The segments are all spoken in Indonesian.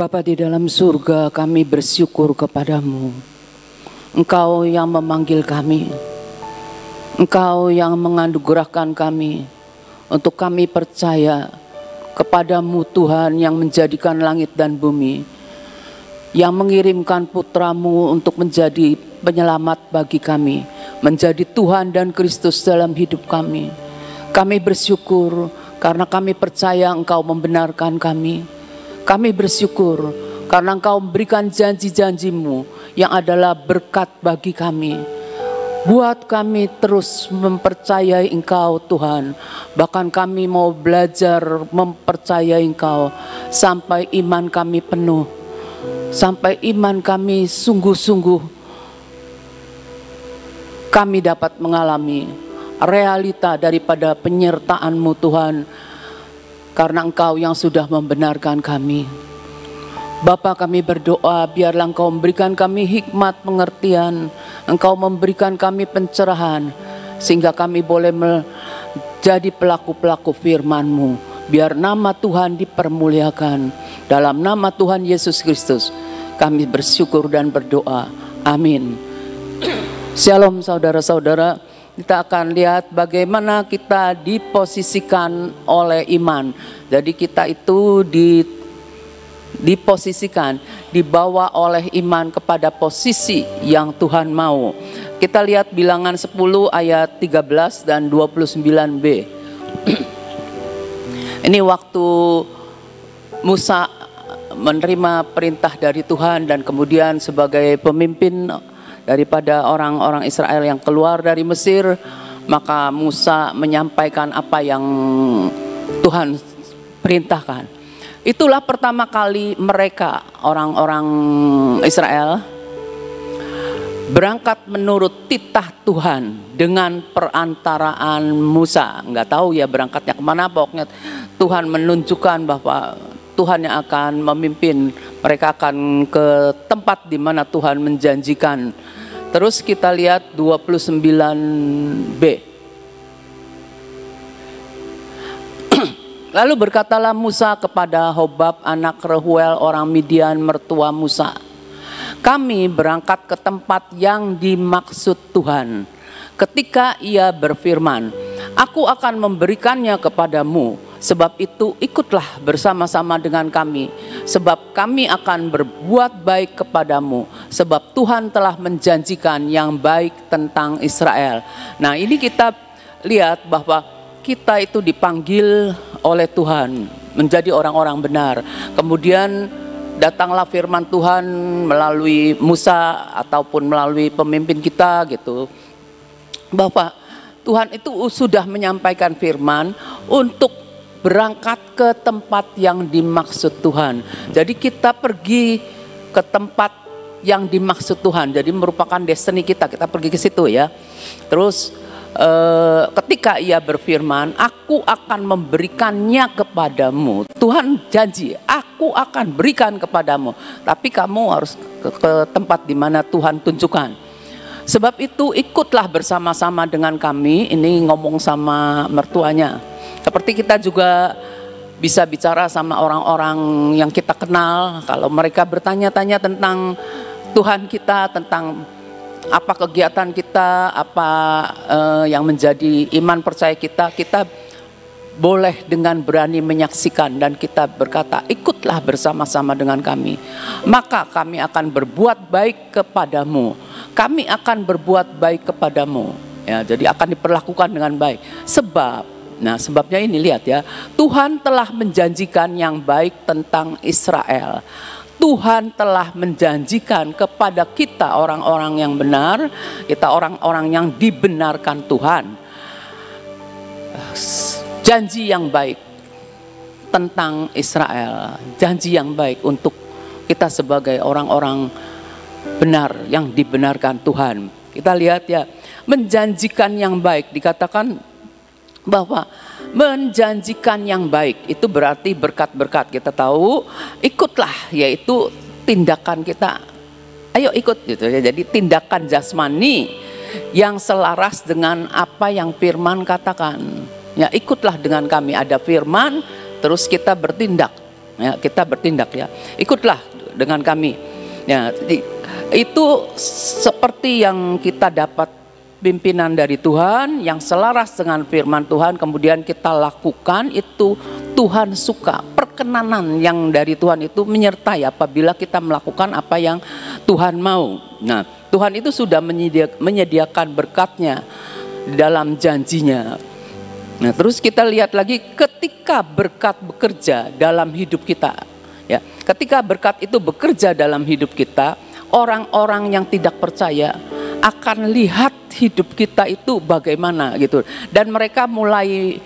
Bapa di dalam surga, kami bersyukur kepadamu. Engkau yang memanggil kami, Engkau yang menganugerahkan kami, untuk kami percaya kepadamu Tuhan yang menjadikan langit dan bumi, yang mengirimkan putramu untuk menjadi penyelamat bagi kami, menjadi Tuhan dan Kristus dalam hidup kami. Kami bersyukur karena kami percaya Engkau membenarkan kami. Kami bersyukur karena Engkau memberikan janji-janjimu yang adalah berkat bagi kami. Buat kami terus mempercayai Engkau Tuhan. Bahkan kami mau belajar mempercayai Engkau sampai iman kami penuh. Sampai iman kami sungguh-sungguh kami dapat mengalami realita daripada penyertaan-Mu Tuhan. Karena Engkau yang sudah membenarkan kami. Bapa, kami berdoa biarlah Engkau memberikan kami hikmat pengertian, Engkau memberikan kami pencerahan, sehingga kami boleh menjadi pelaku-pelaku firman-Mu. Biar nama Tuhan dipermuliakan. Dalam nama Tuhan Yesus Kristus kami bersyukur dan berdoa. Amin. Shalom saudara-saudara. Kita akan lihat bagaimana kita diposisikan oleh iman. Jadi kita itu diposisikan, dibawa oleh iman kepada posisi yang Tuhan mau. Kita lihat Bilangan 10 ayat 13 dan 29b. Ini waktu Musa menerima perintah dari Tuhan dan kemudian sebagai pemimpin daripada orang-orang Israel yang keluar dari Mesir, maka Musa menyampaikan apa yang Tuhan perintahkan. Itulah pertama kali mereka, orang-orang Israel, berangkat menurut titah Tuhan dengan perantaraan Musa. Nggak tahu ya berangkatnya kemana, pokoknya Tuhan menunjukkan bahwa Tuhan yang akan memimpin. Mereka akan ke tempat di mana Tuhan menjanjikan. Terus kita lihat 29b. Lalu berkatalah Musa kepada Hobab anak Reuel orang Midian mertua Musa, kami berangkat ke tempat yang dimaksud Tuhan. Ketika ia berfirman, aku akan memberikannya kepadamu. Sebab itu ikutlah bersama-sama dengan kami, sebab kami akan berbuat baik kepadamu, sebab Tuhan telah menjanjikan yang baik tentang Israel. Nah, ini kita lihat bahwa kita itu dipanggil oleh Tuhan menjadi orang-orang benar. Kemudian datanglah firman Tuhan melalui Musa ataupun melalui pemimpin kita gitu, bahwa Tuhan itu sudah menyampaikan firman untuk berangkat ke tempat yang dimaksud Tuhan. Jadi kita pergi ke tempat yang dimaksud Tuhan. Jadi merupakan destiny kita. Kita pergi ke situ ya. Terus ketika ia berfirman, aku akan memberikannya kepadamu. Tuhan janji, aku akan berikan kepadamu. Tapi kamu harus ke tempat di mana Tuhan tunjukkan. Sebab itu ikutlah bersama-sama dengan kami. Ini ngomong sama mertuanya. Seperti kita juga bisa bicara sama orang-orang yang kita kenal. Kalau mereka bertanya-tanya tentang Tuhan kita, tentang apa kegiatan kita, apa yang menjadi iman percaya kita, kita boleh dengan berani menyaksikan dan kita berkata, ikutlah bersama-sama dengan kami. Maka kami akan berbuat baik kepadamu. Kami akan berbuat baik kepadamu. Ya, jadi akan diperlakukan dengan baik. Sebabnya ini lihat ya, Tuhan telah menjanjikan yang baik tentang Israel. Tuhan telah menjanjikan kepada kita orang-orang yang benar, kita orang-orang yang dibenarkan Tuhan. Janji yang baik tentang Israel, janji yang baik untuk kita sebagai orang-orang benar yang dibenarkan Tuhan. Kita lihat ya, menjanjikan yang baik, dikatakan bahwa menjanjikan yang baik itu berarti berkat-berkat. Kita tahu ikutlah, yaitu tindakan kita, ayo ikut gitu ya. Jadi tindakan jasmani yang selaras dengan apa yang firman katakan. Ya, ikutlah dengan kami, ada firman terus kita bertindak. Ya, kita bertindak ya. Ikutlah dengan kami. Ya, itu seperti yang kita dapat pimpinan dari Tuhan yang selaras dengan firman Tuhan, kemudian kita lakukan, itu Tuhan suka. Perkenanan yang dari Tuhan itu menyertai apabila kita melakukan apa yang Tuhan mau. Nah, Tuhan itu sudah menyediakan berkatnya dalam janjinya. Nah, terus kita lihat lagi ketika berkat bekerja dalam hidup kita, ya, ketika berkat itu bekerja dalam hidup kita, orang-orang yang tidak percaya akan lihat hidup kita itu bagaimana gitu, dan mereka mulai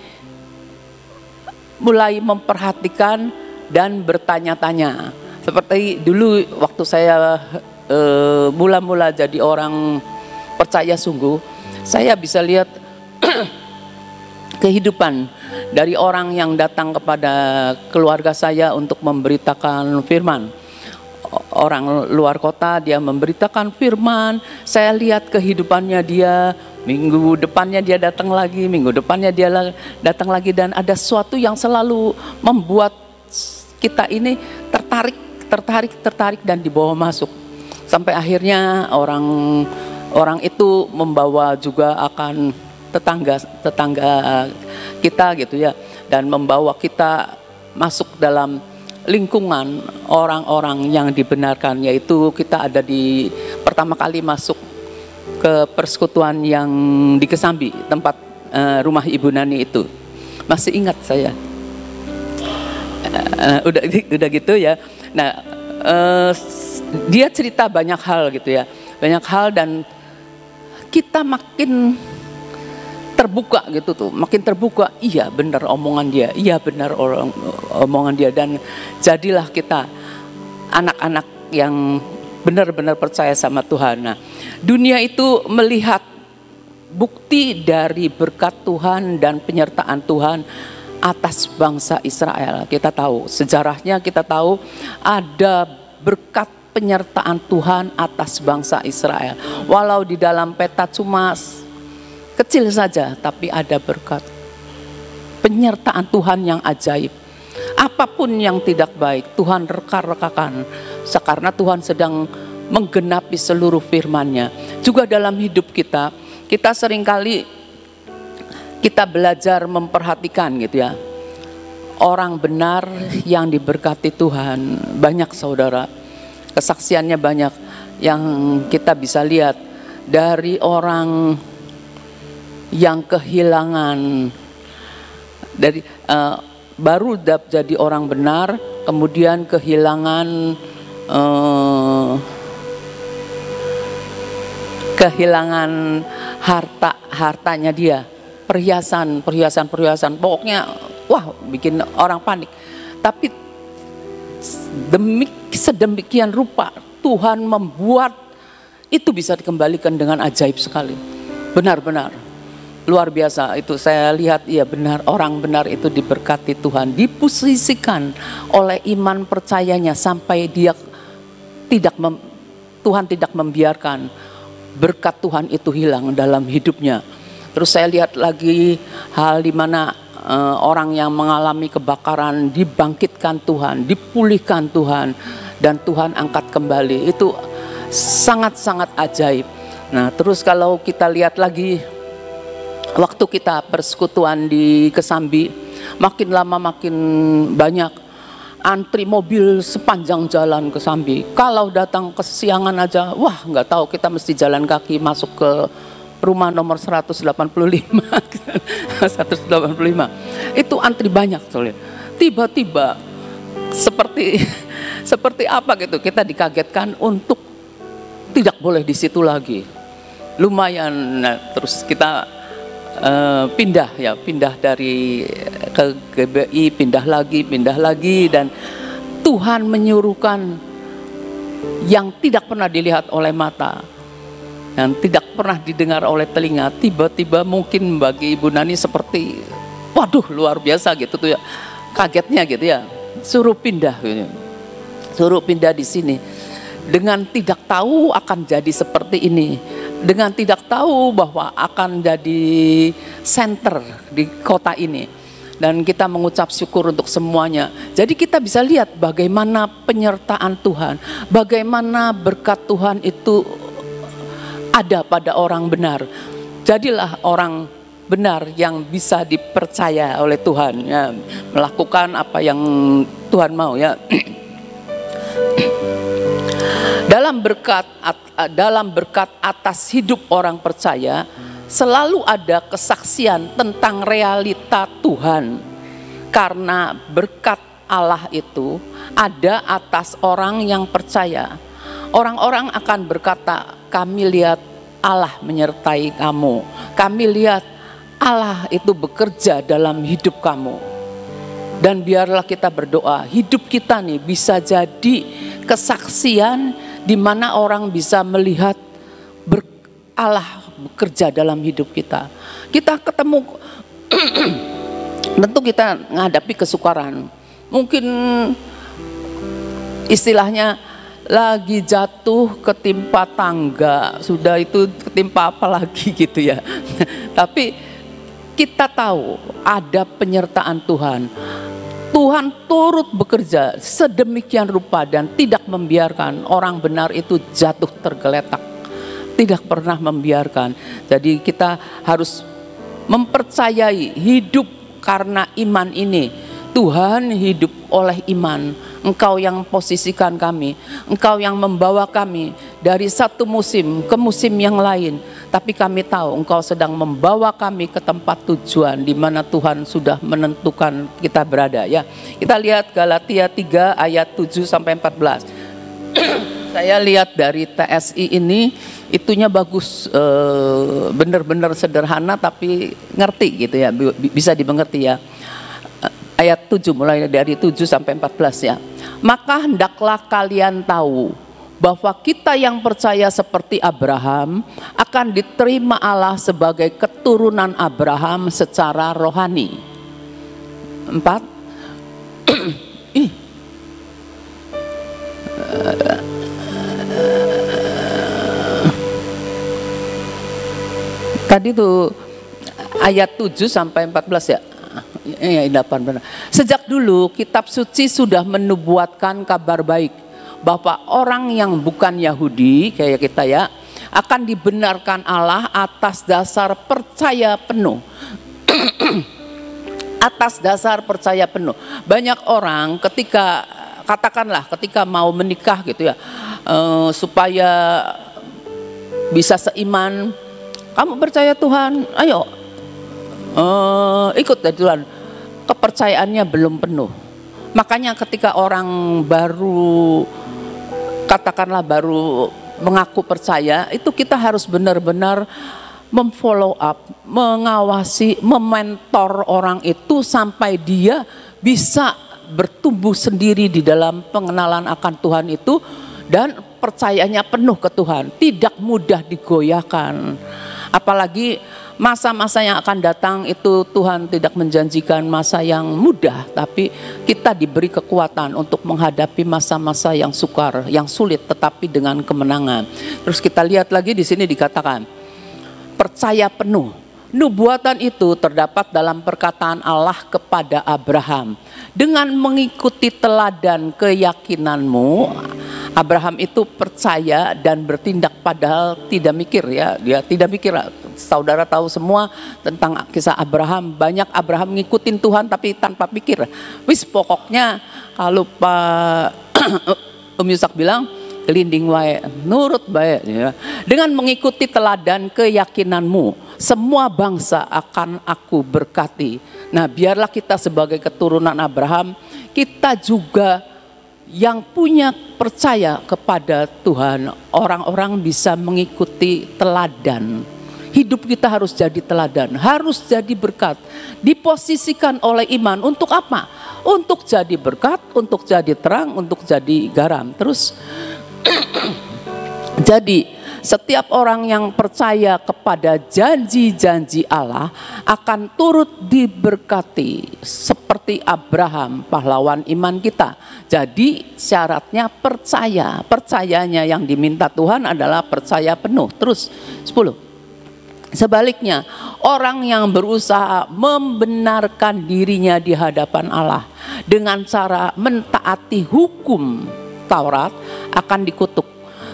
memperhatikan dan bertanya-tanya. Seperti dulu waktu saya mula-mula jadi orang percaya sungguh, saya bisa lihat kehidupan dari orang yang datang kepada keluarga saya untuk memberitakan firman. Orang luar kota, dia memberitakan firman, saya lihat kehidupannya dia, minggu depannya dia datang lagi, minggu depannya dia datang lagi, dan ada sesuatu yang selalu membuat kita ini tertarik dan dibawa masuk. Sampai akhirnya orang itu membawa juga akan tetangga kita gitu ya, dan membawa kita masuk dalam lingkungan orang-orang yang dibenarkan, yaitu kita ada di pertama kali masuk ke persekutuan yang di Kesambi, tempat rumah Ibu Nani itu. Masih ingat saya. Udah gitu ya. Nah, dia cerita banyak hal gitu ya, banyak hal, dan kita makin terbuka gitu tuh, makin terbuka. Iya benar omongan dia, iya benar omongan dia, dan jadilah kita anak-anak yang benar-benar percaya sama Tuhan. Nah, dunia itu melihat bukti dari berkat Tuhan dan penyertaan Tuhan atas bangsa Israel. Kita tahu sejarahnya, kita tahu ada berkat penyertaan Tuhan atas bangsa Israel. Walau di dalam peta cuma kecil saja, tapi ada berkat penyertaan Tuhan yang ajaib. Apapun yang tidak baik, Tuhan reka-rekakan, karena Tuhan sedang menggenapi seluruh firman-Nya. Juga dalam hidup kita seringkali kita belajar memperhatikan gitu ya, orang benar yang diberkati Tuhan. Banyak saudara, kesaksiannya banyak yang kita bisa lihat dari orang yang kehilangan, dari baru jadi orang benar, kemudian kehilangan hartanya dia, perhiasan, pokoknya wah bikin orang panik. Tapi sedemikian rupa Tuhan membuat itu bisa dikembalikan dengan ajaib sekali. Benar-benar luar biasa itu, saya lihat iya benar, orang benar itu diberkati Tuhan, diposisikan oleh iman percayanya sampai dia Tuhan tidak membiarkan berkat Tuhan itu hilang dalam hidupnya. Terus saya lihat lagi hal di mana orang yang mengalami kebakaran dibangkitkan Tuhan, dipulihkan Tuhan, dan Tuhan angkat kembali. Itu sangat-sangat ajaib. Nah, terus kalau kita lihat lagi waktu kita persekutuan di Kesambi, makin lama makin banyak antri mobil sepanjang jalan Kesambi. Kalau datang kesiangan aja, wah nggak tahu, kita mesti jalan kaki masuk ke rumah nomor 185. 185. Itu antri banyak soalnya. Tiba-tiba seperti apa gitu, kita dikagetkan untuk tidak boleh di situ lagi. Lumayan, nah, terus kita pindah dari ke GBI, pindah lagi, dan Tuhan menyuruhkan yang tidak pernah dilihat oleh mata, yang tidak pernah didengar oleh telinga. Tiba-tiba mungkin bagi Ibu Nani seperti waduh luar biasa gitu tuh ya, kagetnya gitu ya, suruh pindah di sini, dengan tidak tahu akan jadi seperti ini, dengan tidak tahu bahwa akan jadi center di kota ini. dan kita mengucap syukur untuk semuanya. Jadi kita bisa lihat bagaimana penyertaan Tuhan, bagaimana berkat Tuhan itu ada pada orang benar. Jadilah orang benar yang bisa dipercaya oleh Tuhan, ya, melakukan apa yang Tuhan mau, ya. Dalam berkat atas hidup orang percaya selalu ada kesaksian tentang realita Tuhan, karena berkat Allah itu ada atas orang yang percaya. Orang-orang akan berkata, kami lihat Allah menyertai kamu, kami lihat Allah itu bekerja dalam hidup kamu. Dan biarlah kita berdoa, hidup kita nih bisa jadi kesaksian di mana orang bisa melihat Allah bekerja dalam hidup kita. Kita ketemu, tentu kita menghadapi kesukaran. Mungkin istilahnya lagi jatuh ketimpa tangga, sudah itu ketimpa apa lagi gitu ya. Tapi kita tahu ada penyertaan Tuhan. Tuhan turut bekerja sedemikian rupa dan tidak membiarkan orang benar itu jatuh tergeletak. Tidak pernah membiarkan. Jadi kita harus mempercayai hidup karena iman ini. Tuhan hidup oleh iman. Engkau yang posisikan kami, Engkau yang membawa kami dari satu musim ke musim yang lain. Tapi kami tahu Engkau sedang membawa kami ke tempat tujuan di mana Tuhan sudah menentukan kita berada, ya. Kita lihat Galatia 3 ayat 7 sampai 14. Saya lihat dari TSI ini itunya bagus, benar-benar sederhana tapi ngerti gitu ya, bisa dimengerti ya. Ayat 7 mulai dari 7 sampai 14 ya. Maka hendaklah kalian tahu bahwa kita yang percaya seperti Abraham akan diterima Allah sebagai keturunan Abraham secara rohani. 4. Tadi tuh ayat 7 sampai 14 ya. Ya, 8 benar. Sejak dulu kitab suci sudah menubuatkan kabar baik bahwa orang yang bukan Yahudi kayak kita ya akan dibenarkan Allah atas dasar percaya penuh. Atas dasar percaya penuh. Banyak orang ketika katakanlah ketika mau menikah gitu ya, supaya bisa seiman, kamu percaya Tuhan, ayo ikut dari Tuhan. Kepercayaannya belum penuh. Makanya ketika orang baru, katakanlah baru mengaku percaya, itu kita harus benar-benar memfollow up, mengawasi, mementor orang itu sampai dia bisa bertumbuh sendiri di dalam pengenalan akan Tuhan itu dan percayanya penuh ke Tuhan, tidak mudah digoyahkan. Apalagi masa-masa yang akan datang itu Tuhan tidak menjanjikan masa yang mudah, tapi kita diberi kekuatan untuk menghadapi masa-masa yang sukar, yang sulit, tetapi dengan kemenangan. Terus kita lihat lagi di sini dikatakan percaya penuh. Nubuatan itu terdapat dalam perkataan Allah kepada Abraham. Dengan mengikuti teladan keyakinanmu, Abraham itu percaya dan bertindak padahal tidak mikir ya, dia tidak mikir. Saudara tahu semua tentang kisah Abraham, banyak Abraham ngikutin Tuhan tapi tanpa pikir. Wis pokoknya kalau Pak Yusak bilang gelinding wae, nurut bae ya. Dengan mengikuti teladan keyakinanmu, semua bangsa akan aku berkati. Nah, biarlah kita sebagai keturunan Abraham, kita juga yang punya percaya kepada Tuhan, orang-orang bisa mengikuti teladan. Hidup kita harus jadi teladan, harus jadi berkat. Diposisikan oleh iman untuk apa? Untuk jadi berkat, untuk jadi terang, untuk jadi garam. Terus jadi setiap orang yang percaya kepada janji-janji Allah akan turut diberkati seperti Abraham, pahlawan iman kita. Jadi syaratnya percaya. Percayanya yang diminta Tuhan adalah percaya penuh. Terus 10. Sebaliknya, orang yang berusaha membenarkan dirinya di hadapan Allah dengan cara mentaati hukum Taurat akan dikutuk.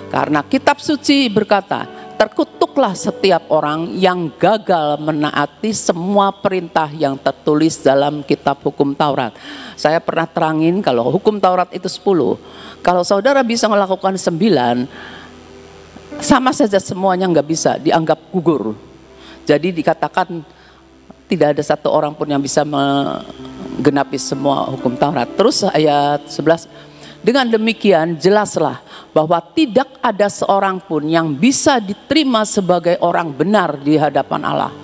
Karena kitab suci berkata, terkutuklah setiap orang yang gagal menaati semua perintah yang tertulis dalam kitab hukum Taurat. Saya pernah terangin kalau hukum Taurat itu 10. Kalau saudara bisa melakukan 9, sama saja semuanya nggak bisa, dianggap gugur. Jadi dikatakan tidak ada satu orang pun yang bisa menggenapi semua hukum Taurat. Terus ayat 11, dengan demikian jelaslah bahwa tidak ada seorang pun yang bisa diterima sebagai orang benar di hadapan Allah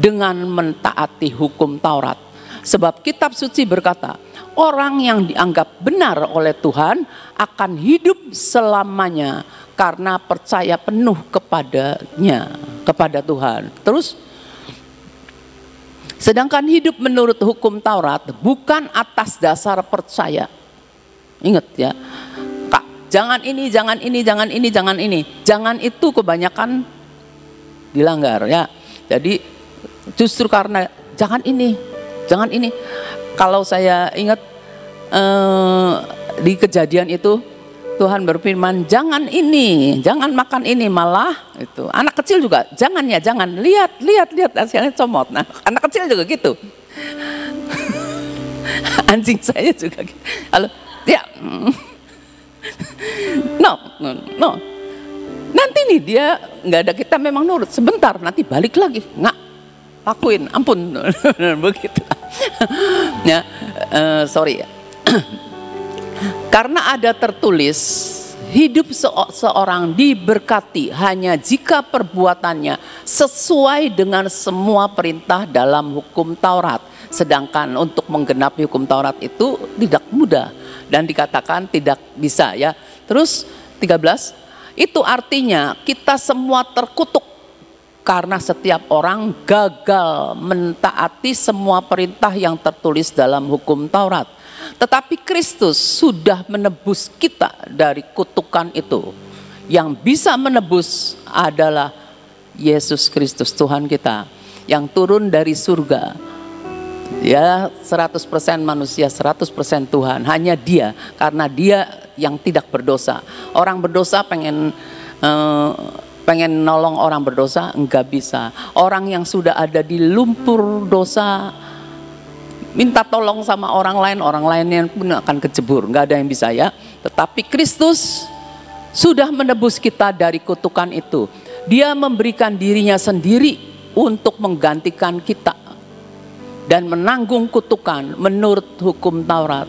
dengan mentaati hukum Taurat. Sebab kitab suci berkata, orang yang dianggap benar oleh Tuhan akan hidup selamanya karena percaya penuh kepadanya, kepada Tuhan. Terus, sedangkan hidup menurut hukum Taurat bukan atas dasar percaya. Ingat ya, Kak, jangan ini, jangan ini, jangan ini, jangan ini. Jangan itu kebanyakan dilanggar ya. Jadi justru karena jangan ini, jangan ini. Kalau saya ingat di Kejadian itu, Tuhan berfirman, jangan ini, jangan makan ini, malah itu. Anak kecil juga, jangan ya, jangan. Lihat, hasilnya comot. Nah, anak kecil juga gitu. Anjing saya juga gitu. Halo, ya, no. Nanti nih dia nggak ada, kita memang nurut. Sebentar, nanti balik lagi, nggak lakuin, ampun, begitu. Ya, sorry ya. Karena ada tertulis, hidup seorang diberkati hanya jika perbuatannya sesuai dengan semua perintah dalam hukum Taurat. Sedangkan untuk menggenapi hukum Taurat itu tidak mudah dan dikatakan tidak bisa ya. Terus 13, itu artinya kita semua terkutuk karena setiap orang gagal mentaati semua perintah yang tertulis dalam hukum Taurat. Tetapi Kristus sudah menebus kita dari kutukan itu. Yang bisa menebus adalah Yesus Kristus Tuhan kita, yang turun dari surga. Ya, 100% manusia, 100% Tuhan. Hanya Dia, karena Dia yang tidak berdosa. Orang berdosa pengen nolong orang berdosa, enggak bisa. Orang yang sudah ada di lumpur dosa, minta tolong sama orang lainnya pun akan kecebur, nggak ada yang bisa ya. Tetapi Kristus sudah menebus kita dari kutukan itu. Dia memberikan dirinya sendiri untuk menggantikan kita dan menanggung kutukan menurut hukum Taurat.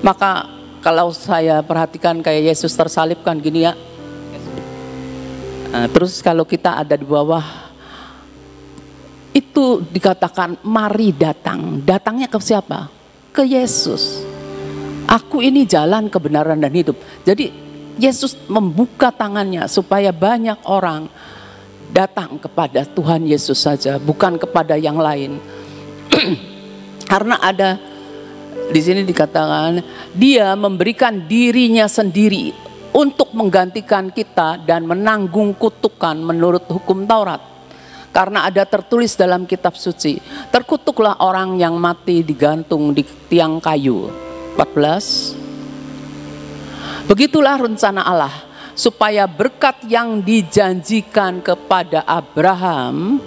Maka kalau saya perhatikan kayak Yesus tersalibkan gini ya. Terus kalau kita ada di bawah, itu dikatakan mari datang. Datangnya ke siapa? Ke Yesus. Aku ini jalan, kebenaran dan hidup. Jadi Yesus membuka tangannya supaya banyak orang datang kepada Tuhan Yesus saja, bukan kepada yang lain. Karena ada di sini dikatakan Dia memberikan dirinya sendiri untuk menggantikan kita dan menanggung kutukan menurut hukum Taurat. Karena ada tertulis dalam kitab suci, terkutuklah orang yang mati digantung di tiang kayu. 14. Begitulah rencana Allah, supaya berkat yang dijanjikan kepada Abraham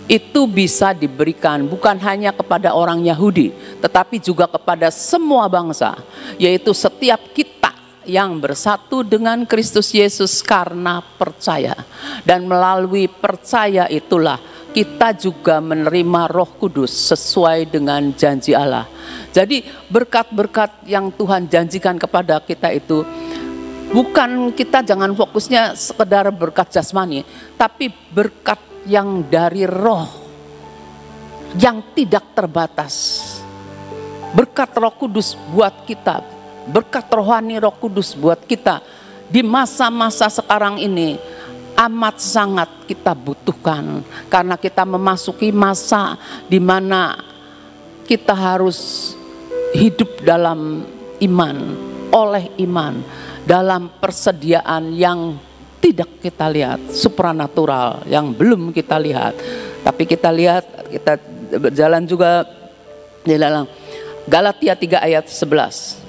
itu bisa diberikan bukan hanya kepada orang Yahudi, tetapi juga kepada semua bangsa, yaitu setiap kita yang bersatu dengan Kristus Yesus karena percaya. Dan melalui percaya itulah kita juga menerima Roh Kudus sesuai dengan janji Allah. Jadi berkat-berkat yang Tuhan janjikan kepada kita itu, bukan kita jangan fokusnya sekedar berkat jasmani, tapi berkat yang dari Roh yang tidak terbatas. Berkat Roh Kudus buat kita, berkat rohani Roh Kudus buat kita di masa-masa sekarang ini amat sangat kita butuhkan, karena kita memasuki masa di mana kita harus hidup dalam iman, oleh iman, dalam persediaan yang tidak kita lihat, supranatural yang belum kita lihat. Tapi kita lihat, kita berjalan juga di dalam Galatia 3 ayat 11.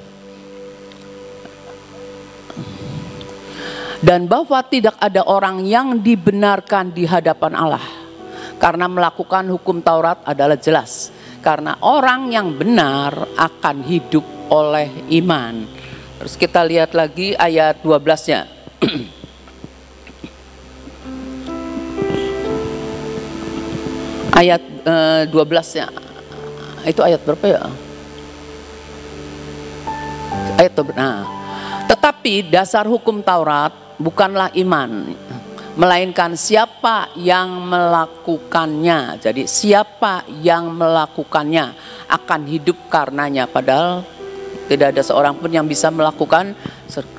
Dan bahwa tidak ada orang yang dibenarkan di hadapan Allah, karena melakukan hukum Taurat adalah jelas. Karena orang yang benar akan hidup oleh iman. Terus kita lihat lagi ayat 12-nya. Ayat 12-nya. Itu ayat berapa ya? Ayat nah. Tetapi dasar hukum Taurat bukanlah iman, melainkan siapa yang melakukannya. Jadi siapa yang melakukannya akan hidup karenanya. Padahal tidak ada seorang pun yang bisa melakukan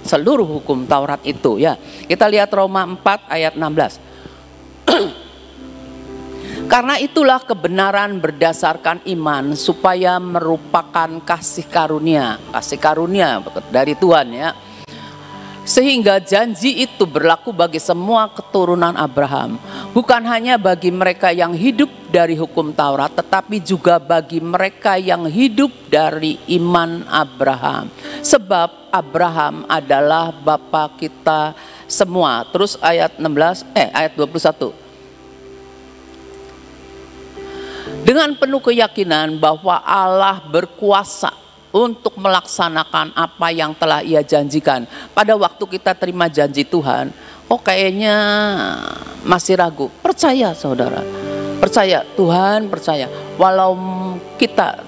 seluruh hukum Taurat itu ya. Kita lihat Roma 4 ayat 16. Karena itulah kebenaran berdasarkan iman supaya merupakan kasih karunia dari Tuhan ya. Sehingga janji itu berlaku bagi semua keturunan Abraham, bukan hanya bagi mereka yang hidup dari hukum Taurat, tetapi juga bagi mereka yang hidup dari iman Abraham. Sebab Abraham adalah bapa kita semua. Terus ayat 21. Dengan penuh keyakinan bahwa Allah berkuasa untuk melaksanakan apa yang telah Ia janjikan. Pada waktu kita terima janji Tuhan, kayaknya masih ragu. Percaya saudara, percaya Tuhan, percaya. Walau kita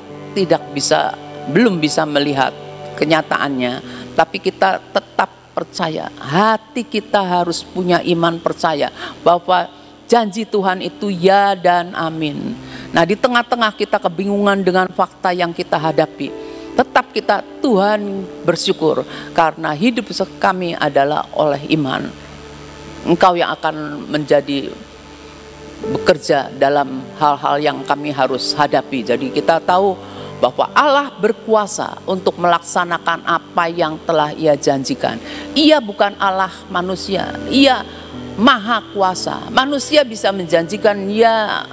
belum bisa melihat kenyataannya, tapi kita tetap percaya. Hati kita harus punya iman percaya bahwa janji Tuhan itu ya dan amin. Nah, di tengah-tengah kita kebingungan dengan fakta yang kita hadapi, tetap kita Tuhan bersyukur karena hidup kami adalah oleh iman. Engkau yang akan bekerja dalam hal-hal yang kami harus hadapi. Jadi kita tahu bahwa Allah berkuasa untuk melaksanakan apa yang telah Ia janjikan. Ia bukan Allah manusia, Ia maha kuasa. Manusia bisa menjanjikan, ya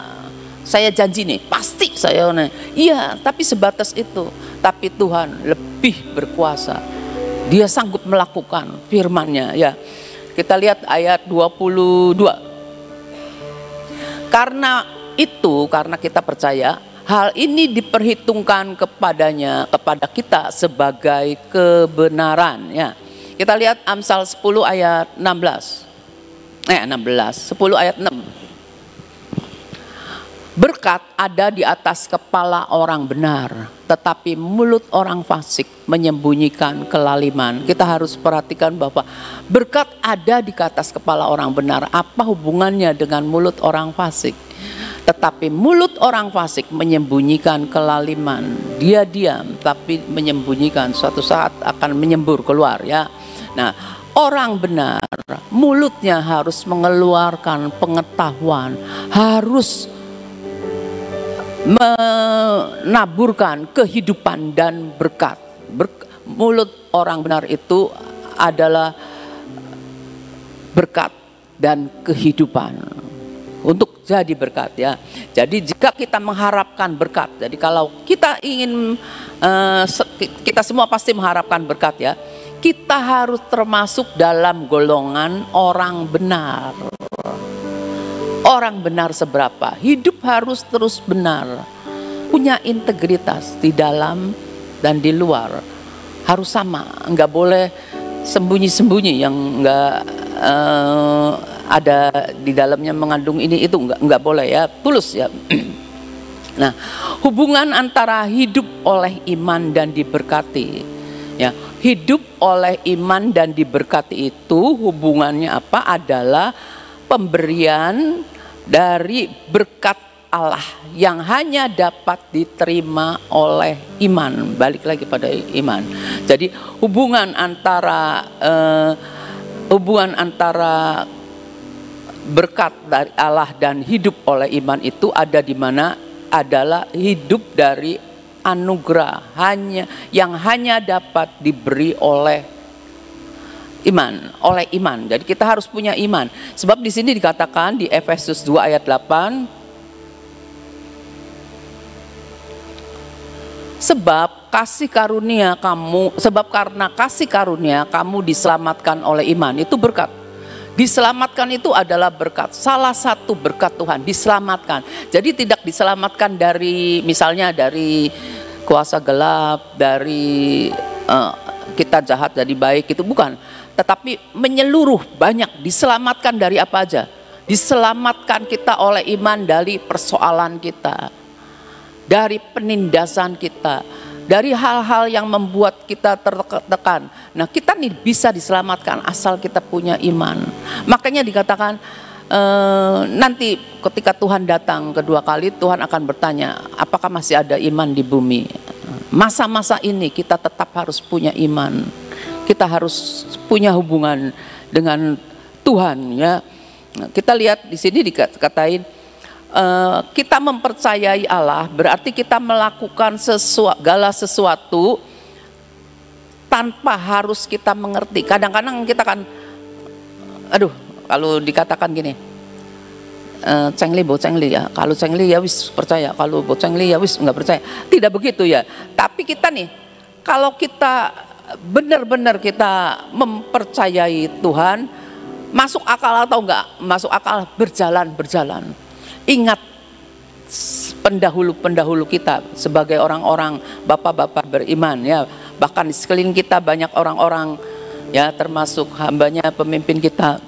saya janji nih, pasti saya iya, tapi sebatas itu. Tapi Tuhan lebih berkuasa. Dia sanggup melakukan firman-Nya ya. Kita lihat ayat 22. Karena kita percaya, hal ini diperhitungkan kepada kita sebagai kebenaran ya. Kita lihat Amsal 10 ayat 16. 10 ayat 6. Berkat ada di atas kepala orang benar, tetapi mulut orang fasik menyembunyikan kelaliman. Kita harus perhatikan bahwa berkat ada di atas kepala orang benar. Apa hubungannya dengan mulut orang fasik? Tetapi mulut orang fasik menyembunyikan kelaliman. Dia diam tapi menyembunyikan, suatu saat akan menyembur keluar ya. Nah, orang benar mulutnya harus mengeluarkan pengetahuan, harus menaburkan kehidupan dan berkat. Mulut orang benar itu adalah berkat dan kehidupan untuk jadi berkat ya. Jadi jika kita mengharapkan berkat, jadi kalau kita ingin kita semua pasti mengharapkan berkat ya. Kita harus termasuk dalam golongan orang benar. Orang benar seberapa? Hidup harus terus benar. Punya integritas di dalam dan di luar. Harus sama. Enggak boleh sembunyi-sembunyi yang enggak ada di dalamnya mengandung ini itu. Enggak boleh ya. Tulus ya. Nah, hubungan antara hidup oleh iman dan diberkati ya. Hidup oleh iman dan diberkati itu hubungannya apa? Adalah pemberian dari berkat Allah yang hanya dapat diterima oleh iman. Balik lagi pada iman. Jadi hubungan antara berkat dari Allah dan hidup oleh iman itu ada di mana? Adalah hidup dari anugerah yang hanya dapat diberi oleh Iman, oleh iman. Jadi kita harus punya iman. Sebab di sini dikatakan di Efesus 2 ayat 8, sebab karena kasih karunia kamu diselamatkan oleh iman. Itu berkat. Diselamatkan itu adalah berkat. Salah satu berkat Tuhan, diselamatkan. Jadi tidak diselamatkan dari misalnya dari kuasa gelap, dari kita jahat jadi baik, itu bukan. Tetapi menyeluruh, banyak. Diselamatkan dari apa aja? Diselamatkan kita oleh iman dari persoalan kita, dari penindasan kita, dari hal-hal yang membuat kita tertekan. Nah, kita nih bisa diselamatkan asal kita punya iman. Makanya dikatakan nanti ketika Tuhan datang kedua kali, Tuhan akan bertanya, apakah masih ada iman di bumi? Masa-masa ini kita tetap harus punya iman. Kita harus punya hubungan dengan Tuhan, ya. Kita lihat di sini dikatain kita mempercayai Allah berarti kita melakukan segala sesuatu tanpa harus kita mengerti. Kadang-kadang kita kan, kalau dikatakan gini, cengli ya, kalau cengli ya wis percaya, kalau cengli ya wis nggak percaya. Tidak begitu ya. Tapi kita nih, kalau kita benar-benar kita mempercayai Tuhan, masuk akal atau enggak masuk akal, berjalan. Ingat pendahulu kita sebagai orang-orang bapak-bapak beriman, ya. Bahkan di sekeliling kita banyak orang-orang, ya, termasuk hambanya pemimpin kita,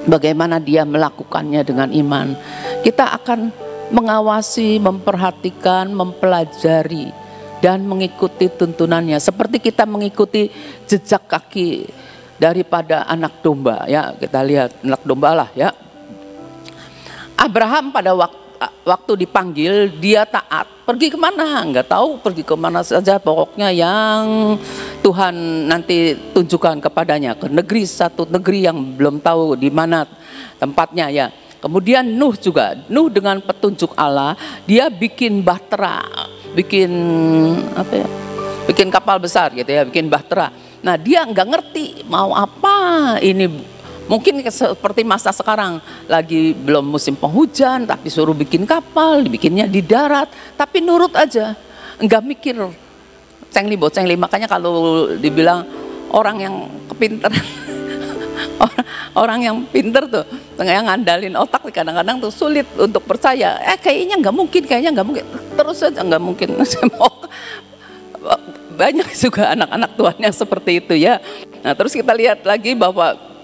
bagaimana dia melakukannya dengan iman. Kita akan mengawasi, memperhatikan, mempelajari dan mengikuti tuntunannya, seperti kita mengikuti jejak kaki daripada anak domba, ya. Kita lihat anak domba lah, ya. Abraham pada waktu dipanggil dia taat. Pergi kemana? Enggak tahu, pergi kemana saja, pokoknya yang Tuhan nanti tunjukkan kepadanya, ke satu negeri yang belum tahu di mana tempatnya, ya. Kemudian Nuh juga, Nuh dengan petunjuk Allah, dia bikin bahtera, bikin kapal besar gitu, ya, bikin bahtera. Nah, dia nggak ngerti mau apa ini. Mungkin seperti masa sekarang, lagi belum musim penghujan, tapi suruh bikin kapal, dibikinnya di darat, tapi nurut aja, nggak mikir cengli. Makanya kalau dibilang orang yang kepintaran, orang yang pinter tuh, yang ngandalin otak, kadang-kadang tuh sulit untuk percaya. Kayaknya nggak mungkin, terus aja nggak mungkin. Banyak juga anak-anak Tuhan yang seperti itu, ya. Nah, terus kita lihat lagi bahwa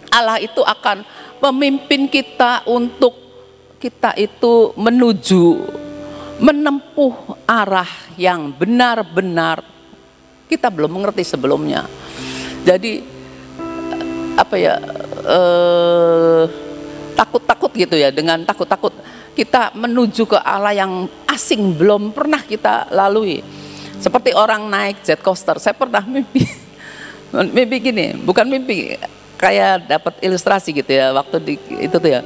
Allah itu akan memimpin kita untuk kita itu menempuh arah yang benar-benar kita belum mengerti sebelumnya. Jadi takut-takut gitu, ya, dengan takut-takut kita menuju ke Allah yang asing, belum pernah kita lalui. Seperti orang naik jet coaster. Saya pernah mimpi gini, bukan mimpi, kayak dapat ilustrasi gitu, ya, waktu itu tuh, ya,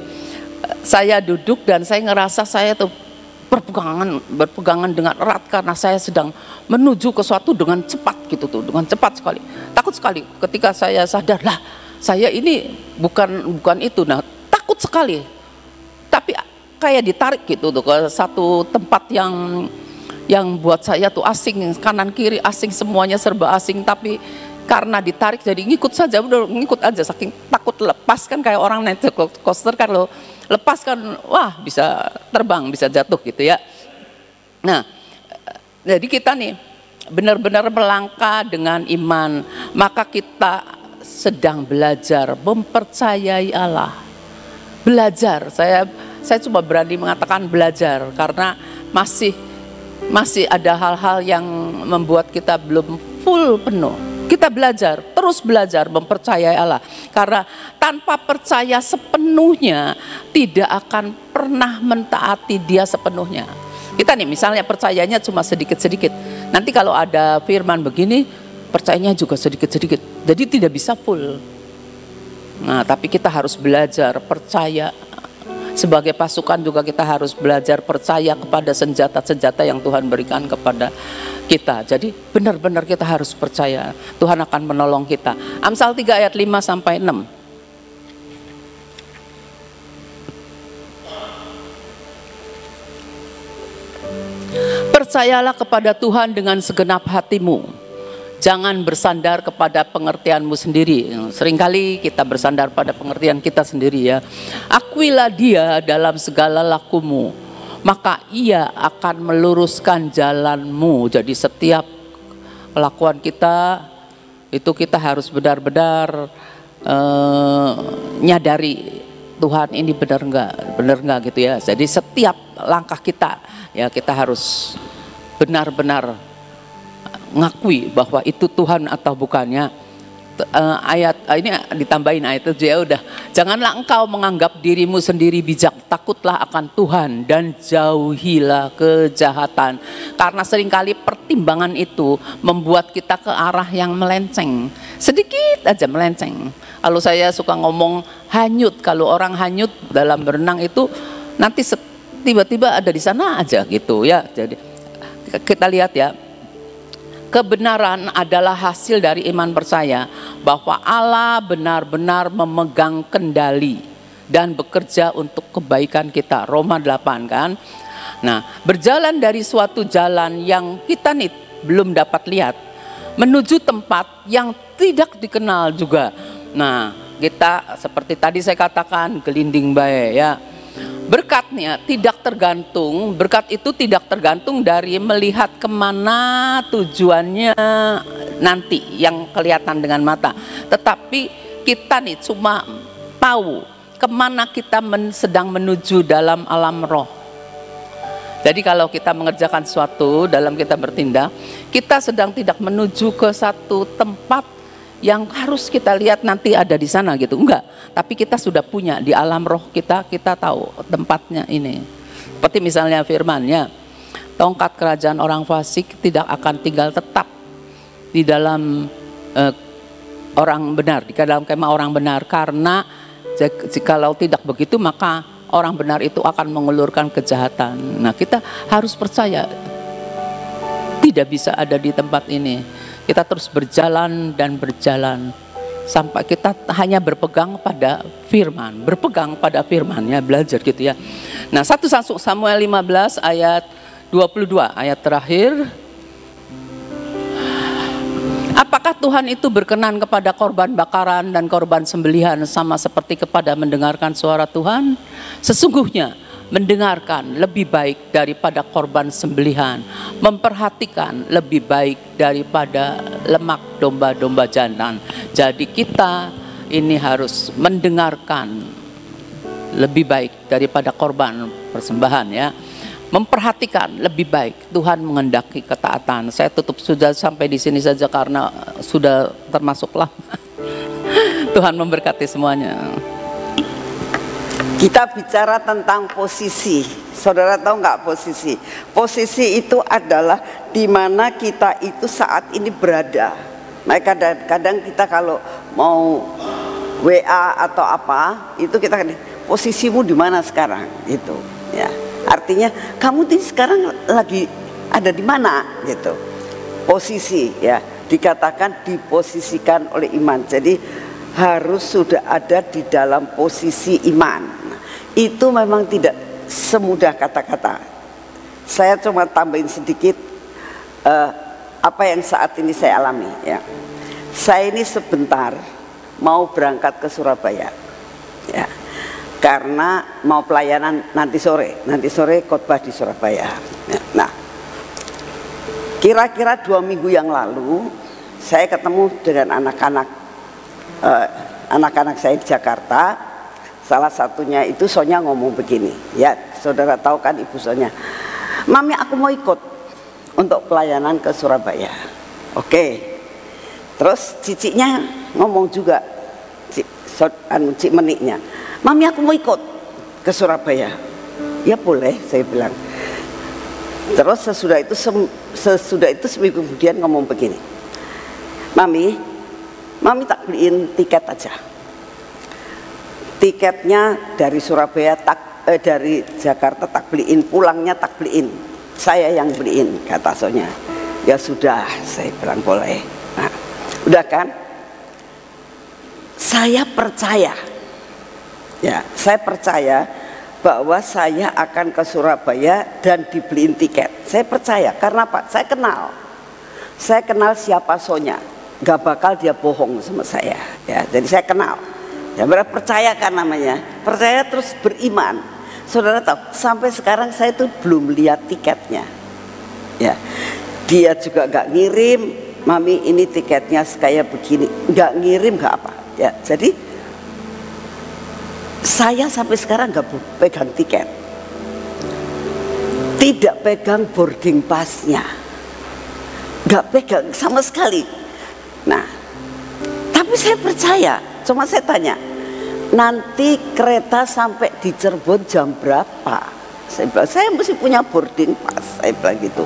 saya duduk dan saya ngerasa saya tuh berpegangan dengan erat karena saya sedang menuju ke suatu dengan cepat gitu tuh, dengan cepat sekali. Takut sekali ketika saya sadar, lah saya ini bukan itu. Nah, takut sekali. Tapi kayak ditarik gitu tuh ke satu tempat yang buat saya tuh asing, kanan kiri asing, semuanya serba asing, tapi karena ditarik jadi ngikut saja, udah ngikut aja, saking takut lepas kan, kayak orang naik coaster kan, lo lepas kan, wah bisa terbang, bisa jatuh gitu, ya. Nah, jadi kita nih benar-benar melangkah dengan iman, maka kita sedang belajar mempercayai Allah. Belajar, saya cuma berani mengatakan belajar karena masih ada hal-hal yang membuat kita belum full penuh. Kita belajar, terus belajar mempercayai Allah. Karena tanpa percaya sepenuhnya, tidak akan pernah mentaati Dia sepenuhnya. Kita nih misalnya percayanya cuma sedikit-sedikit. Nanti kalau ada firman begini, percayanya juga sedikit-sedikit. Jadi tidak bisa full. Nah, tapi kita harus belajar percaya. Sebagai pasukan juga kita harus belajar percaya kepada senjata-senjata yang Tuhan berikan kepada kita. Jadi benar-benar kita harus percaya Tuhan akan menolong kita. Amsal 3 ayat 5 sampai 6. Percayalah kepada Tuhan dengan segenap hatimu. Jangan bersandar kepada pengertianmu sendiri. Seringkali kita bersandar pada pengertian kita sendiri ya. Akuilah Dia dalam segala lakumu, maka Ia akan meluruskan jalanmu. Jadi setiap kelakuan kita itu kita harus benar-benar nyadari Tuhan ini benar enggak gitu ya. Jadi setiap langkah kita ya kita harus benar-benar ngakui bahwa itu Tuhan atau bukannya. Ayat ini ditambahin ayat itu ya udah. Janganlah engkau menganggap dirimu sendiri bijak, takutlah akan Tuhan dan jauhilah kejahatan. Karena seringkali pertimbangan itu membuat kita ke arah yang melenceng, sedikit aja melenceng. Kalau saya suka ngomong hanyut, kalau orang hanyut dalam berenang itu nanti tiba-tiba ada di sana aja gitu ya. Jadi kita lihat ya, kebenaran adalah hasil dari iman percaya bahwa Allah benar-benar memegang kendali dan bekerja untuk kebaikan kita. Roma 8 kan. Nah, berjalan dari suatu jalan yang kita nih belum dapat lihat menuju tempat yang tidak dikenal juga. Nah, kita seperti tadi saya katakan gelinding bae ya. Berkat itu tidak tergantung dari melihat kemana tujuannya nanti yang kelihatan dengan mata. Tetapi kita nih cuma tahu kemana kita sedang menuju dalam alam roh. Jadi kalau kita mengerjakan sesuatu dalam kita bertindak, kita sedang tidak menuju ke satu tempat yang harus kita lihat nanti ada di sana gitu, enggak. Tapi kita sudah punya di alam roh kita tahu tempatnya ini. Seperti misalnya firman-Nya, tongkat kerajaan orang fasik tidak akan tinggal tetap di dalam orang benar, di dalam kemah orang benar. Karena jikalau tidak begitu maka orang benar itu akan mengulurkan kejahatan. Nah, kita harus percaya tidak bisa ada di tempat ini. Kita terus berjalan dan berjalan sampai kita hanya berpegang pada firman, ya, belajar gitu ya. Nah, 1 Samuel 15 ayat 22, ayat terakhir. Apakah Tuhan itu berkenan kepada korban bakaran dan korban sembelihan sama seperti kepada mendengarkan suara Tuhan? Sesungguhnya mendengarkan lebih baik daripada korban sembelihan, memperhatikan lebih baik daripada lemak domba-domba jantan. Jadi kita ini harus mendengarkan lebih baik daripada korban persembahan ya. Memperhatikan lebih baik. Tuhan menghendaki ketaatan. Saya tutup sudah sampai di sini saja karena sudah termasuk lama. Tuhan memberkati semuanya. Kita bicara tentang posisi. Saudara tahu nggak posisi? Posisi itu adalah di mana kita itu saat ini berada. Nah, kadang-kadang kita kalau mau WA atau apa, itu kita posisimu di mana sekarang? Itu, ya. Artinya kamu sekarang lagi ada di mana? Gitu. Posisi, ya. Dikatakan diposisikan oleh iman. Jadi harus sudah ada di dalam posisi iman. Itu memang tidak semudah kata-kata. Saya cuma tambahin sedikit apa yang saat ini saya alami ya. Saya ini sebentar mau berangkat ke Surabaya ya, karena mau pelayanan nanti sore khotbah di Surabaya ya. Nah, kira-kira 2 minggu yang lalu saya ketemu dengan anak-anak saya di Jakarta. Salah satunya itu Sonya ngomong begini, ya saudara tahu kan Ibu Sonya, Mami aku mau ikut untuk pelayanan ke Surabaya. Oke. Terus ciciknya ngomong juga, cik meniknya, Mami aku mau ikut ke Surabaya. Ya boleh, saya bilang. Terus sesudah itu seminggu kemudian ngomong begini, Mami tak beliin tiket aja. Tiketnya dari Surabaya dari Jakarta tak beliin, pulangnya tak beliin, saya yang beliin, kata Sonya. Ya sudah, saya bilang boleh. Nah, udah kan? Saya percaya, ya, saya percaya bahwa saya akan ke Surabaya dan dibeliin tiket. Saya percaya, karena apa? Saya kenal siapa Sonya, gak bakal dia bohong sama saya. Ya, jadi saya kenal. Ya, percaya kan namanya, percaya terus beriman. Saudara tahu, sampai sekarang saya tuh belum lihat tiketnya. Ya, dia juga gak ngirim, mami ini tiketnya kayak begini, gak ngirim gak apa. Ya, jadi saya sampai sekarang gak pegang tiket, tidak pegang boarding passnya, gak pegang sama sekali. Nah, tapi saya percaya. Cuma saya tanya, nanti kereta sampai di Cirebon jam berapa? Saya bilang, saya mesti punya boarding pass. Saya bilang gitu.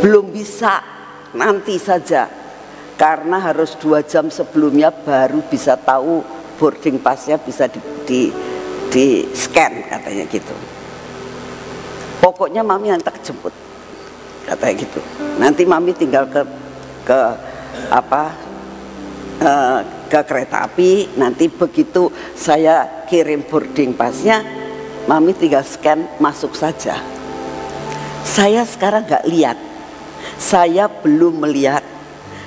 Belum bisa, nanti saja, karena harus 2 jam sebelumnya baru bisa tahu boarding passnya bisa di scan, katanya gitu. Pokoknya mami hantar jemput, katanya gitu. Nanti mami tinggal ke kereta api. Nanti begitu saya kirim boarding passnya, mami tinggal scan masuk saja. Saya sekarang nggak lihat, saya belum melihat,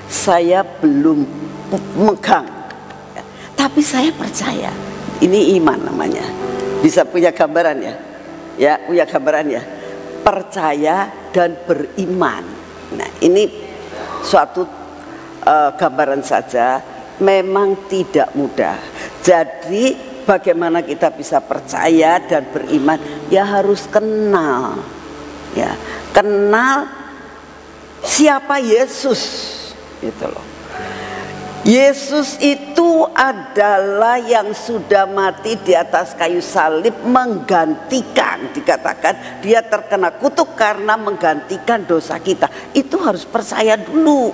saya belum megang, tapi saya percaya. Ini iman namanya. Bisa punya gambaran ya? Ya, punya gambaran ya. Percaya dan beriman. Nah, ini suatu gambaran saja. Memang tidak mudah. Jadi bagaimana kita bisa percaya dan beriman? Ya harus kenal. Ya, kenal siapa Yesus, gitu loh. Yesus itu adalah yang sudah mati di atas kayu salib, menggantikan, dikatakan dia terkena kutuk karena menggantikan dosa kita. Itu harus percaya dulu.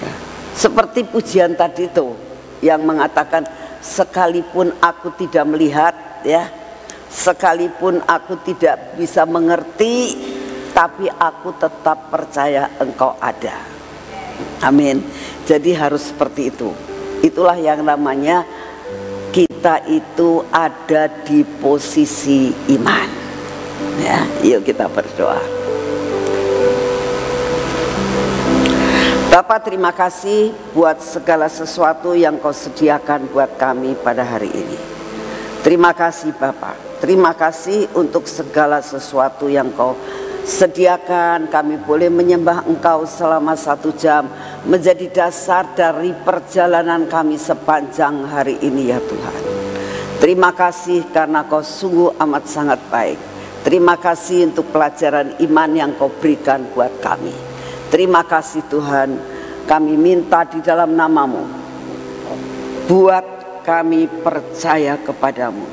Ya, seperti pujian tadi itu yang mengatakan, sekalipun aku tidak melihat, ya, sekalipun aku tidak bisa mengerti, tapi aku tetap percaya Engkau ada. Amin. Jadi harus seperti itu. Itulah yang namanya kita itu ada di posisi iman. Ya, yuk kita berdoa. Bapak, terima kasih buat segala sesuatu yang Kau sediakan buat kami pada hari ini. Terima kasih Bapak. Terima kasih untuk segala sesuatu yang Kau sediakan. Kami boleh menyembah Engkau selama 1 jam, menjadi dasar dari perjalanan kami sepanjang hari ini ya Tuhan. Terima kasih karena Kau sungguh amat sangat baik. Terima kasih untuk pelajaran iman yang Kau berikan buat kami. Terima kasih Tuhan. Kami minta di dalam nama-Mu, buat kami percaya kepadamu,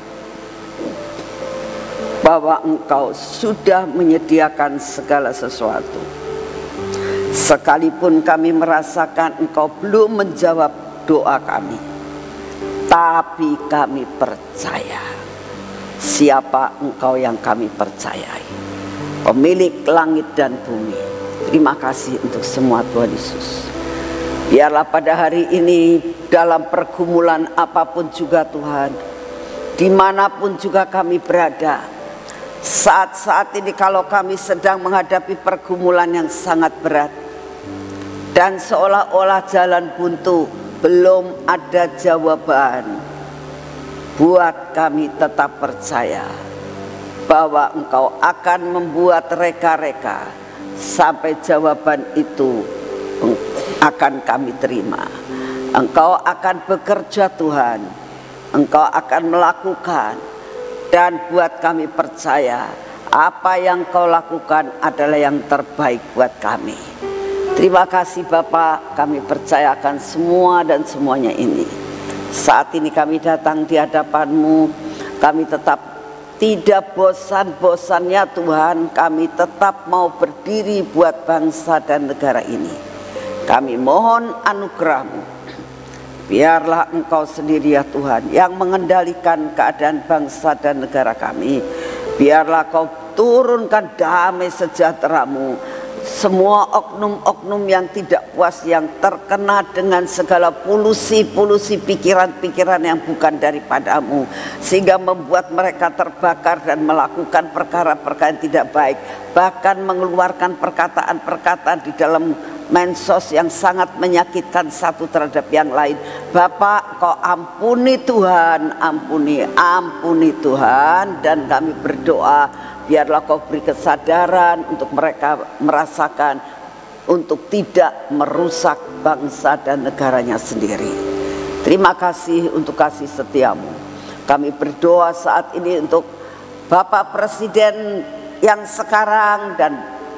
bahwa Engkau sudah menyediakan segala sesuatu. Sekalipun kami merasakan Engkau belum menjawab doa kami, tapi kami percaya siapa Engkau yang kami percayai, pemilik langit dan bumi. Terima kasih untuk semua Tuhan Yesus. Biarlah pada hari ini dalam pergumulan apapun juga Tuhan, dimanapun juga kami berada, saat-saat ini kalau kami sedang menghadapi pergumulan yang sangat berat dan seolah-olah jalan buntu, belum ada jawaban, buat kami tetap percaya bahwa Engkau akan membuat reka-reka sampai jawaban itu akan kami terima. Engkau akan bekerja Tuhan, Engkau akan melakukan. Dan buat kami percaya apa yang Kau lakukan adalah yang terbaik buat kami. Terima kasih Bapak, kami percayakan semua dan semuanya ini. Saat ini kami datang di hadapan-Mu, kami tetap tidak bosan-bosannya Tuhan, kami tetap mau berdiri buat bangsa dan negara ini. Kami mohon anugerah-Mu. Biarlah Engkau sendiri ya Tuhan yang mengendalikan keadaan bangsa dan negara kami. Biarlah Kau turunkan damai sejahtera-Mu, semua oknum-oknum yang tidak puas, yang terkena dengan segala polusi pikiran-pikiran yang bukan daripadamu, sehingga membuat mereka terbakar dan melakukan perkara-perkara yang tidak baik, bahkan mengeluarkan perkataan-perkataan di dalam mensos yang sangat menyakitkan satu terhadap yang lain. Bapak, kau ampuni Tuhan, ampuni Tuhan, dan kami berdoa biarlah kau beri kesadaran untuk mereka merasakan untuk tidak merusak bangsa dan negaranya sendiri. Terima kasih untuk kasih setiamu. Kami berdoa saat ini untuk Bapak Presiden yang sekarang dan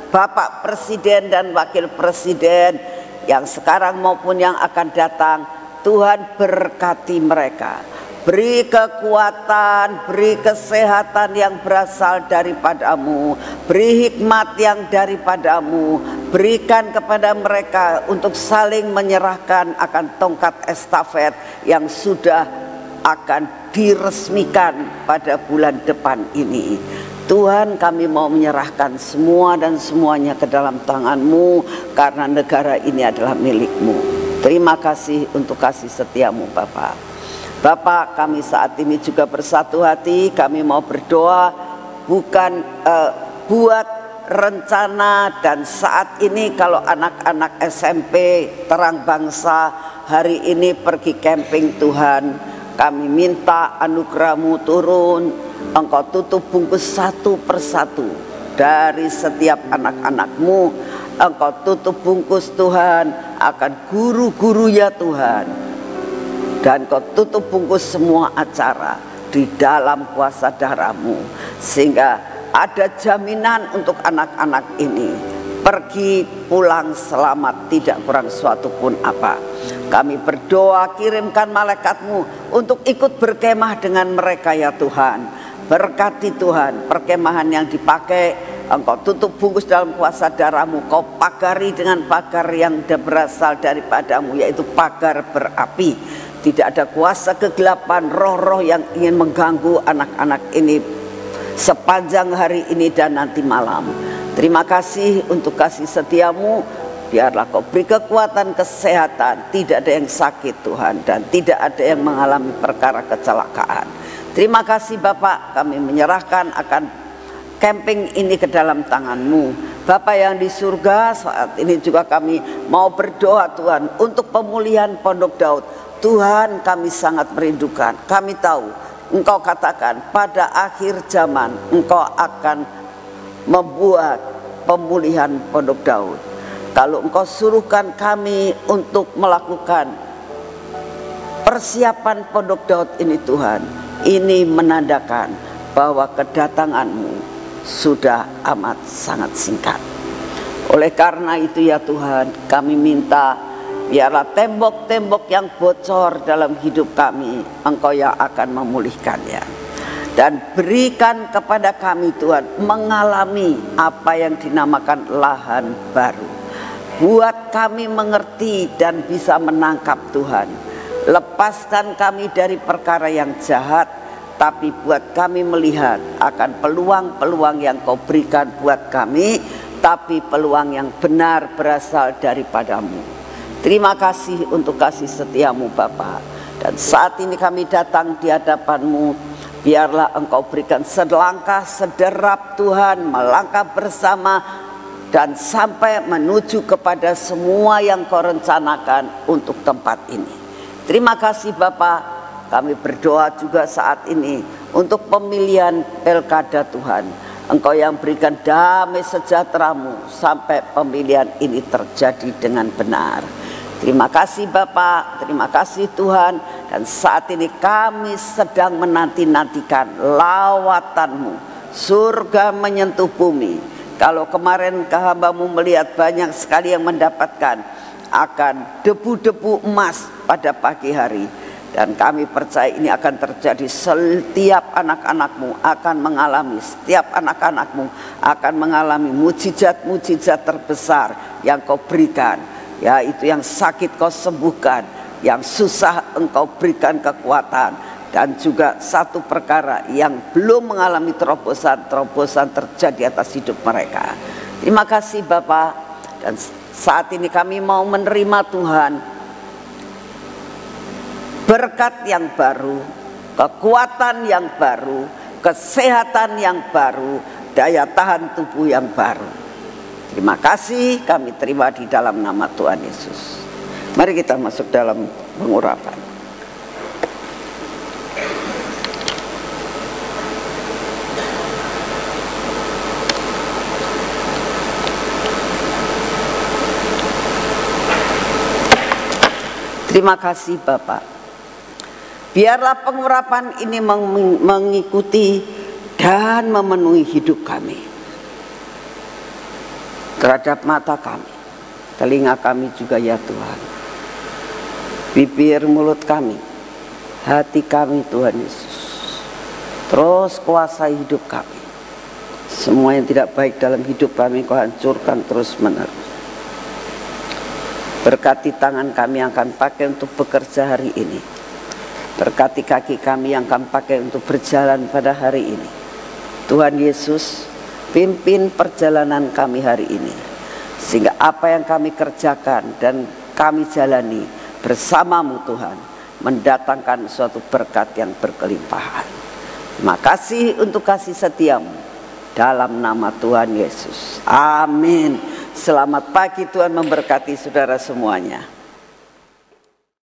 Bapak Presiden dan Wakil Presiden yang sekarang maupun yang akan datang. Tuhan berkati mereka, beri kekuatan, beri kesehatan yang berasal daripadamu, beri hikmat yang daripadamu, berikan kepada mereka untuk saling menyerahkan akan tongkat estafet yang sudah akan diresmikan pada bulan depan ini. Tuhan, kami mau menyerahkan semua dan semuanya ke dalam tangan-Mu, karena negara ini adalah milik-Mu. Terima kasih untuk kasih setiamu Bapak. Bapak, kami saat ini juga bersatu hati, kami mau berdoa bukan buat rencana. Dan saat ini kalau anak-anak SMP Terang Bangsa hari ini pergi camping, Tuhan, kami minta anugerah-Mu turun. Engkau tutup bungkus satu persatu dari setiap anak-anak-Mu. Engkau tutup bungkus Tuhan akan guru-guru ya Tuhan. Dan Kau tutup bungkus semua acara di dalam kuasa darah-Mu, sehingga ada jaminan untuk anak-anak ini pergi pulang selamat, tidak kurang suatu pun apa. Kami berdoa, kirimkan malaikat-Mu untuk ikut berkemah dengan mereka ya Tuhan. Berkati Tuhan perkemahan yang dipakai, Engkau tutup bungkus dalam kuasa darah-Mu. Kau pagari dengan pagar yang berasal daripadamu, yaitu pagar berapi. Tidak ada kuasa kegelapan, roh-roh yang ingin mengganggu anak-anak ini sepanjang hari ini dan nanti malam. Terima kasih untuk kasih setiamu. Biarlah Kau beri kekuatan, kesehatan, tidak ada yang sakit Tuhan, dan tidak ada yang mengalami perkara kecelakaan. Terima kasih Bapak, kami menyerahkan akan camping ini ke dalam tangan-Mu. Bapak yang di surga, saat ini juga kami mau berdoa Tuhan untuk pemulihan Pondok Daud. Tuhan, kami sangat merindukan. Kami tahu Engkau katakan pada akhir zaman Engkau akan membuat pemulihan Pondok Daud. Kalau Engkau suruhkan kami untuk melakukan persiapan Pondok Daud ini Tuhan, ini menandakan bahwa kedatangan-Mu sudah amat sangat singkat. Oleh karena itu ya Tuhan, kami minta biarlah tembok-tembok yang bocor dalam hidup kami Engkau yang akan memulihkannya. Dan berikan kepada kami Tuhan mengalami apa yang dinamakan lahan baru. Buat kami mengerti dan bisa menangkap Tuhan. Lepaskan kami dari perkara yang jahat, tapi buat kami melihat akan peluang-peluang yang Kau berikan buat kami, tapi peluang yang benar berasal daripadamu. Terima kasih untuk kasih setiamu Bapa. Dan saat ini kami datang di hadapan-Mu, biarlah Engkau berikan selangkah sederap Tuhan, melangkah bersama dan sampai menuju kepada semua yang Kau rencanakan untuk tempat ini. Terima kasih Bapak, kami berdoa juga saat ini untuk pemilihan pilkada Tuhan. Engkau yang berikan damai sejahtera-Mu sampai pemilihan ini terjadi dengan benar. Terima kasih Bapak, terima kasih Tuhan. Dan saat ini kami sedang menanti-nantikan lawatan-Mu. Surga menyentuh bumi. Kalau kemarin hamba-Mu melihat banyak sekali yang mendapatkan akan debu-debu emas pada pagi hari, dan kami percaya ini akan terjadi. Setiap anak-anak-Mu akan mengalami, setiap anak-anak-Mu akan mengalami mujizat-mujizat terbesar yang Kau berikan, yaitu yang sakit Kau sembuhkan, yang susah Engkau berikan kekuatan, dan juga satu perkara yang belum mengalami terobosan terjadi atas hidup mereka. Terima kasih Bapak, dan saat ini kami mau menerima Tuhan berkat yang baru, kekuatan yang baru, kesehatan yang baru, daya tahan tubuh yang baru. Terima kasih kami terima di dalam nama Tuhan Yesus. Mari kita masuk dalam pengurapan. Terima kasih Bapak. Biarlah pengurapan ini mengikuti dan memenuhi hidup kami. Terhadap mata kami, telinga kami juga ya Tuhan. Bibir, mulut kami, hati kami Tuhan Yesus. Terus kuasai hidup kami. Semua yang tidak baik dalam hidup kami Kau hancurkan terus menerus. Berkati tangan kami yang akan pakai untuk bekerja hari ini. Berkati kaki kami yang akan pakai untuk berjalan pada hari ini. Tuhan Yesus, pimpin perjalanan kami hari ini. Sehingga apa yang kami kerjakan dan kami jalani bersama-Mu Tuhan, mendatangkan suatu berkat yang berkelimpahan. Terima kasih untuk kasih setia-Mu. Dalam nama Tuhan Yesus. Amin. Selamat pagi, Tuhan memberkati saudara semuanya.